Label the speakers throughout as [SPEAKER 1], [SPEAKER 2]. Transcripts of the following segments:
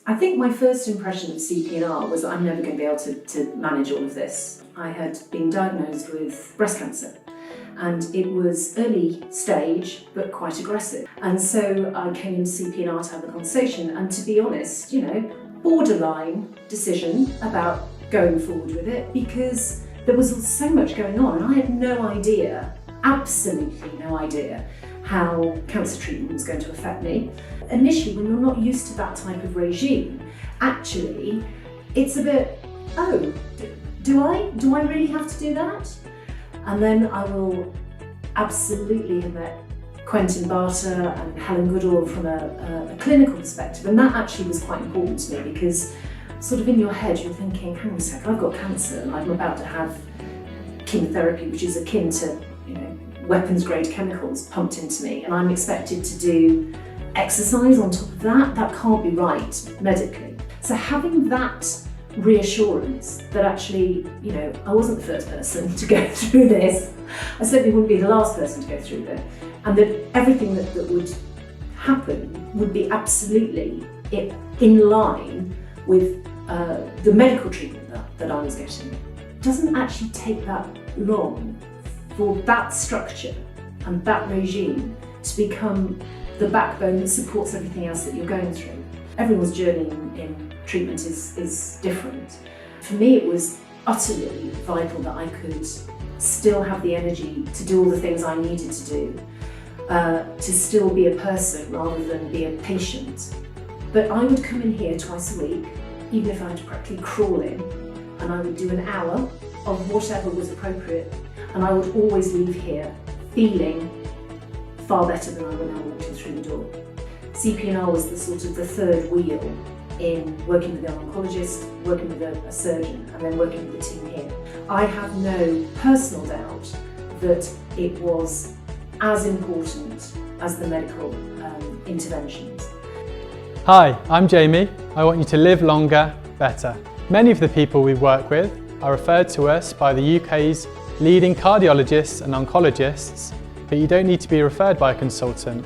[SPEAKER 1] I think my first impression of CP+R was that I'm never going to be able to manage all of this. I had been diagnosed with breast cancer, and it was early stage but quite aggressive. And so I came into CP+R to have a conversation, and to be honest, borderline decision about going forward with it, because there was so much going on and I had no idea, absolutely no idea, how cancer treatment was going to affect me. Initially, when you're not used to that type of regime, actually, it's a bit, oh, do I really have to do that? And then I will absolutely have met Quentin Barter and Helen Goodall from a clinical perspective, and that actually was quite important to me, because sort of in your head you're thinking, hang on a sec, I've got cancer and I'm about to have chemotherapy, which is akin to weapons grade chemicals pumped into me, and I'm expected to do exercise on top of that. That can't be right medically. So having that reassurance that actually, I wasn't the first person to go through this, I certainly wouldn't be the last person to go through it, and that everything that would happen would be absolutely in line with the medical treatment that I was getting. It doesn't actually take that long for that structure and that regime to become the backbone that supports everything else that you're going through. Everyone's journey in treatment is different. For me, it was utterly vital that I could still have the energy to do all the things I needed to do, to still be a person rather than be a patient. But I would come in here twice a week, even if I had to practically crawl in, and I would do an hour of whatever was appropriate, and I would always leave here feeling far better than I when I walked in through the door. CP+R was the third wheel in working with an oncologist, working with a surgeon, and then working with the team here. I have no personal doubt that it was as important as the medical interventions.
[SPEAKER 2] Hi, I'm Jamie. I want you to live longer, better. Many of the people we work with are referred to us by the UK's leading cardiologists and oncologists, but you don't need to be referred by a consultant.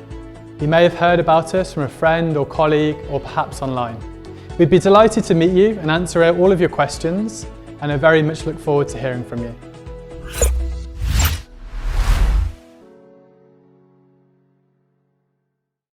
[SPEAKER 2] You may have heard about us from a friend or colleague, or perhaps online. We'd be delighted to meet you and answer all of your questions, and I very much look forward to hearing from you.